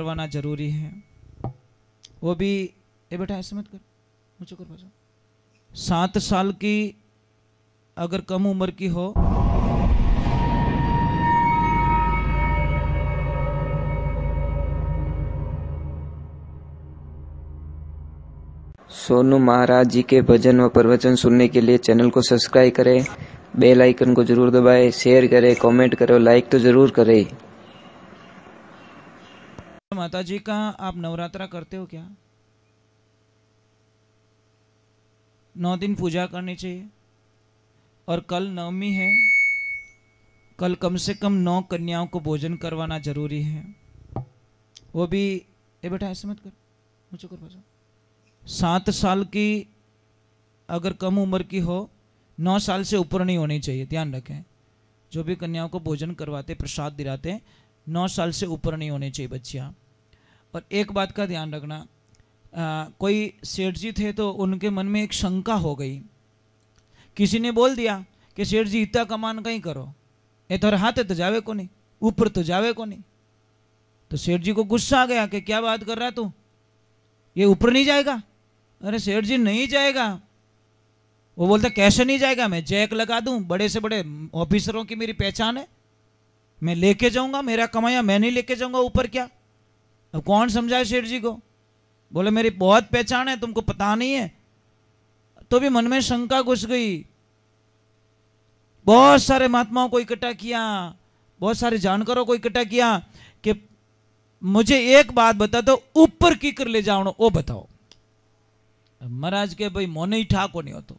करवाना जरूरी है। वो भी ए बेटा ऐसे मत कर, मुझे कर बजा। 7 साल की अगर कम उम्र की हो सोनू महाराज जी के भजन व प्रवचन सुनने के लिए चैनल को सब्सक्राइब करें, बेल आइकन को जरूर दबाएं, शेयर करें, कमेंट करें, लाइक तो जरूर करें। माता जी का आप नवरात्रा करते हो क्या? 9 दिन पूजा करनी चाहिए। और कल नवमी है, कल कम से कम 9 कन्याओं को भोजन करवाना जरूरी है। वो भी ए बेटा ऐसे मत कर, मुझे कर बजा। 7 साल की अगर कम उम्र की हो, 9 साल से ऊपर नहीं होनी चाहिए, ध्यान रखें। जो भी कन्याओं को भोजन करवाते, प्रसाद दिलाते, 9 साल से ऊपर नहीं होनी चाहिए बच्चियाँ। और एक बात का ध्यान रखना, कोई सेठ जी थे तो उनके मन में एक शंका हो गई। किसी ने बोल दिया कि सेठ जी इतना कमान कहीं करो, ये थोड़े हाथे तो जावे को नहीं, ऊपर तो जावे को नहीं। तो सेठ जी को गुस्सा आ गया कि क्या बात कर रहा तू, ये ऊपर नहीं जाएगा? अरे सेठ जी नहीं जाएगा। वो बोलता कैसे नहीं जाएगा, मैं जैक लगा दूं, बड़े से बड़े ऑफिसरों की मेरी पहचान है, मैं लेके जाऊंगा, मेरा कमाया मैं नहीं लेके जाऊंगा ऊपर। क्या अब कौन समझाए सेठ जी को? बोले मेरी बहुत पहचान है, तुमको पता नहीं है। तो भी मन में शंका घुस गई। बहुत सारे महात्माओं को इकट्ठा किया, बहुत सारे जानकारों को इकट्ठा किया कि मुझे एक बात बता दो, ऊपर की कर ले जाओ, वो बताओ। महाराज के भाई मोने ही ठाक नहीं हो, तो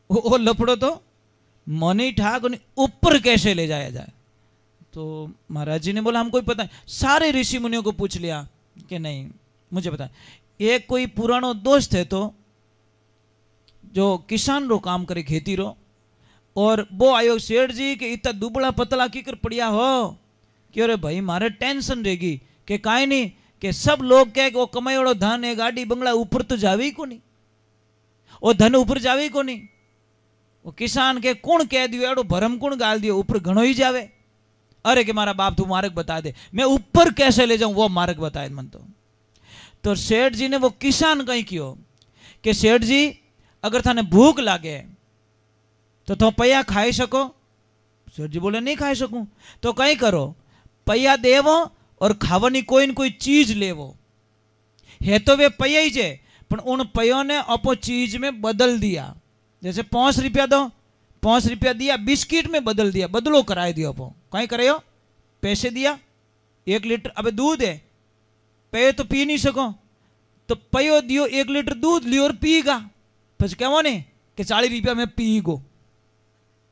वो लफड़ो तो मोने ही ठाक नहीं, ऊपर कैसे ले जाया जाए? तो महाराज जी ने बोला हमको पता है। सारे ऋषि मुनियों को पूछ लिया कि नहीं मुझे पता है। एक कोई पुरानो दोस्त है तो जो किसान रो काम करे, खेती रो, और वो आयो सेठ जी के इतना दुबला पतला की कर पड़िया हो कि अरे भाई मारे टेंशन रहेगी कि काई नहीं, कि सब लोग कहे कि वो कमाई वालों धन है, गाड़ी बंगला, ऊपर तो जावे को नहीं, वो धन ऊपर जावे को नहीं। वो किसान के कौन कह दियो, एडो भरम कौन गाल दियो, ऊपर घणो ही जावे। अरे कि मारा बाप तू मार्ग बता दे, मैं ऊपर कैसे ले जाऊं, वो मार्ग बताए मन। तो सेठ जी ने वो किसान कहीं कियो कि सेठ जी अगर थाने भूख लागे तो तुम पैया खाई सको? सेठ जी बोले नहीं खाई सकूं। तो कहीं करो, पैया देवो और खावानी कोई न कोई चीज लेवो। है तो वे पैया ही जे, पर उन पैयों ने अपो चीज में बदल दिया। जैसे 5 रुपया दो, 5 रुपया दिया, बिस्किट में बदल दिया, बदलो कराए दियो। अपो कहीं करायो, पैसे दिया, 1 लीटर अब दूध है, पे तो पी नहीं सको, तो पयो दियो 1 लीटर दूध लियो और पीगा। પછી कहो ने कि 40 रुपया में पी गो।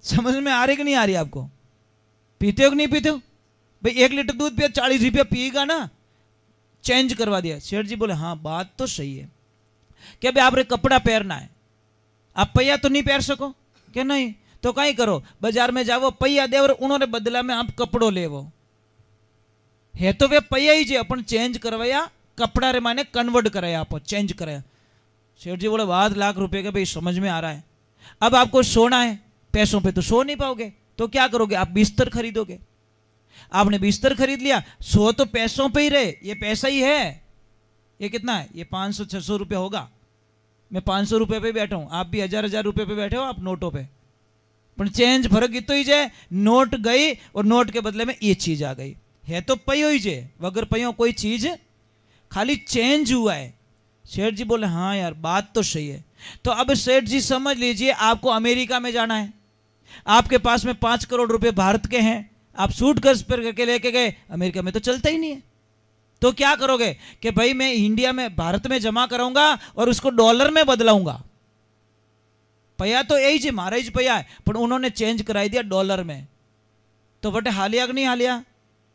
समझ में आ रही कि नहीं आ रही आपको? पीते हो कि नहीं पीते हो भाई? 1 लीटर दूध पिया, 40 रुपया पिएगा ना, चेंज करवा दिया। सेठ जी बोले हाँ बात तो सही है, क्या भाई आपने कपड़ा पहनना है, आप पैया तो नहीं पहन सको? क्या नहीं? तो कहीं करो, बाजार में जाओ, पैया दे और उन्होंने बदला में आप कपड़ो लेवो। है तो वे पैया ही जे, अपन चेंज करवाया, कपड़ा रे माने कन्वर्ट कराया, आप चेंज कराया। सेठ जी बोले 12 लाख रुपए का, भाई समझ में आ रहा है। अब आपको सोना है, पैसों पे तो सो नहीं पाओगे, तो क्या करोगे? आप बिस्तर खरीदोगे। आपने बिस्तर खरीद लिया, सो तो पैसों पे ही रहे, ये पैसा ही है। ये कितना है? ये 500-600 रुपये होगा। मैं 500 रुपये पे बैठा हूँ, आप भी 1000-1000 रुपये पे बैठे हो, आप नोटों पे। पर चेंज फर्क इतो ही जे, नोट गई और नोट के बदले में ये चीज आ गई। है तो पयो ही जे, वगर पयो कोई चीज, खाली चेंज हुआ है। सेठ जी बोले हाँ यार बात तो सही है। तो अब सेठ जी समझ लीजिए, आपको अमेरिका में जाना है, आपके पास में 5 करोड़ रुपए भारत के हैं, आप सूटकेस पर करके लेके गए, अमेरिका में तो चलता ही नहीं है। तो क्या करोगे कि भाई मैं इंडिया में, भारत में जमा कराऊंगा और उसको डॉलर में बदलाऊंगा। पया तो यही जी, मारा ही पया है, पर उन्होंने चेंज कराई दिया डॉलर में। तो बटे हालिया कि नहीं हालिया?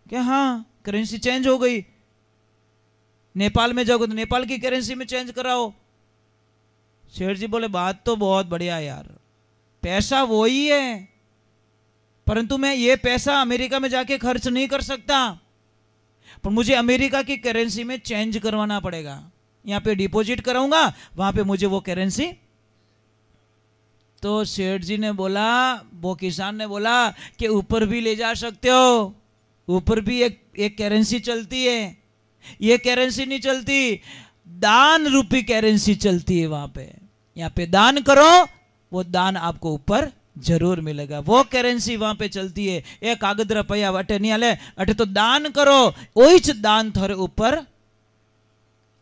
क्या हाँ करेंसी चेंज हो गई। नेपाल में जाओगे तो नेपाल की करेंसी में चेंज कराओ। सेठ जी बोले बात तो बहुत बढ़िया यार, पैसा वो ही है, परंतु मैं ये पैसा अमेरिका में जाके खर्च नहीं कर सकता, पर मुझे अमेरिका की करेंसी में चेंज करवाना पड़ेगा। यहाँ पे डिपॉजिट कराऊंगा, वहां पे मुझे वो करेंसी। तो सेठ जी ने बोला, वो किसान ने बोला कि ऊपर भी ले जा सकते हो, ऊपर भी एक करेंसी चलती है, ये करेंसी नहीं चलती, दान रूपी करेंसी चलती है वहां पे। यहाँ पे दान करो, वो दान आपको ऊपर जरूर मिलेगा। वो करेंसी वहां पे चलती है। एक कागज रुपया अटे नहीं हाले, अटे तो दान करो, ओही ज दान थारे ऊपर।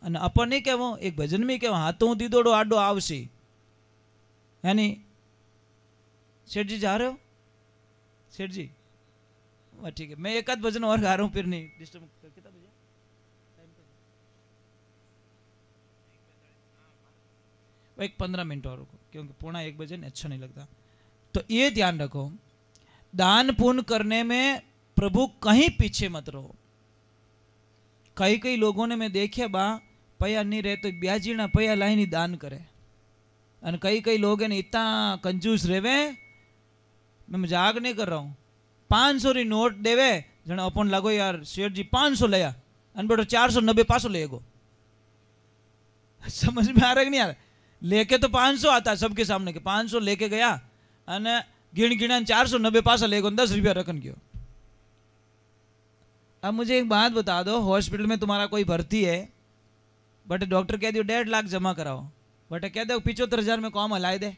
અને अपन नहीं कहो, एक भजन में कहो, हाथों दीदोड़ो आडो आवसी, है नहीं? सेठ जी जा रहे हो? सेठ जी वाह ठीक है, मैं एक आध भजन और गा रहा हूँ, फिर नहीं डिस्टर्ब। कितना बजे? एक 15 मिनट और रुको, क्योंकि 1:45 बजे अच्छा नहीं लगता। तो ये ध्यान रखो, दान पुण्य करने में प्रभु कहीं पीछे मत रहो। कई कई लोगों ने मैं देखे बा पया नहीं रहे तो ब्याजी ना पया लाई नहीं दान करे। और कई कई लोग है इतना कंजूस रेवे, मैं मजाक नहीं कर रहा हूँ, 500 री नोट देवे जने अपन लगो यार सेठ जी 500 लिया अन बेटो 490 पासो लेगो। समझ में आ रहा है कि नहीं आ रहा? लेके तो 500 आता है सबके सामने के 500 लेके गया अने गिन गिना 490 पासा लेगो, 10 रुपया रखन गयो। अब मुझे एक बात बता दो, हॉस्पिटल में तुम्हारा कोई भर्ती है, बट डॉक्टर कह दियो 1.5 लाख जमा कराओ, बट कह दो 75,000 में काम हलाए दे।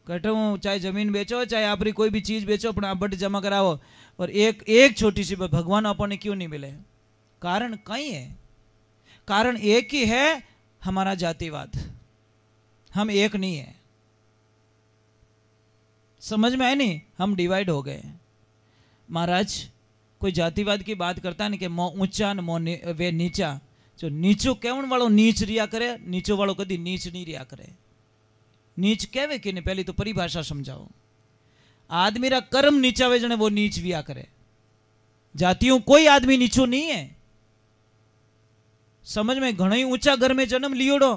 कहते हूँ चाहे जमीन बेचो चाहे आपकी कोई भी चीज बेचो, पर आप बट जमा कराओ। और एक छोटी सी बात, भगवान अपने क्यों नहीं मिले? कारण कई है, कारण एक ही है, हमारा जातिवाद। हम एक नहीं है, समझ में आए नहीं? हम डिवाइड हो गए। महाराज कोई जातिवाद की बात करता है ना कि मो ऊंचा ने मो वे नीचा, जो नीचो केवण वालों नीच रिया करे, नीचो वालों कभी नीच नहीं रिया करे। नीच कहवे कि नहीं, पहली तो परिभाषा समझाओ। आदमी रा कर्म नीचा वे जने वो नीच विया करे। जातियों कोई आदमी नीचो नहीं है। समझ में? घणो ऊंचा घर में जन्म लियोड़ो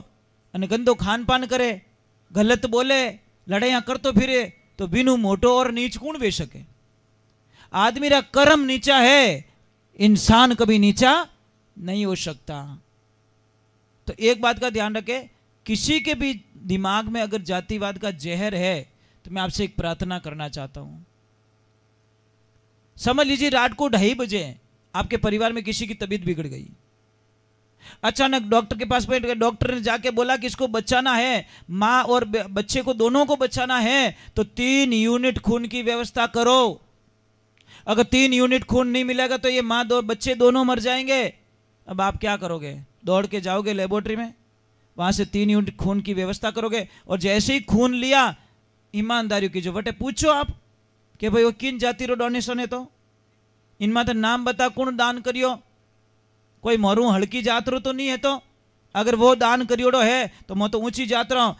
अने गंदो खान पान करे, गलत बोले, लड़ाइया करतो फिरे, तो बिनु मोटो और नीच कौन वे सके? आदमी रा कर्म नीचा है, इंसान कभी नीचा नहीं हो सकता। तो एक बात का ध्यान रखे, किसी के भी दिमाग में अगर जातिवाद का जहर है तो मैं आपसे एक प्रार्थना करना चाहता हूं। समझ लीजिए रात को 2:30 बजे आपके परिवार में किसी की तबीयत बिगड़ गई, अचानक डॉक्टर के पास बैठ गए, डॉक्टर ने जाके बोला कि इसको बचाना है, माँ और बच्चे को दोनों को बचाना है, तो 3 यूनिट खून की व्यवस्था करो। अगर 3 यूनिट खून नहीं मिलेगा तो ये माँ बच्चे दोनों मर जाएंगे। अब आप क्या करोगे? दौड़ के जाओगे लेबोरेटरी में, वहां से 3 यूनिट खून की व्यवस्था करोगे, और जैसे ही खून लिया ईमानदारी की जो बटे पूछो आप कि भाई वो किन जाति रो डोनेशन है, तो इनमें तो नाम बता कौन दान करियो। कोई मोरू हल्की जात रो तो नहीं है, तो अगर वो दान करियोड़ो है तो मैं तो ऊंची जात रहा हूं।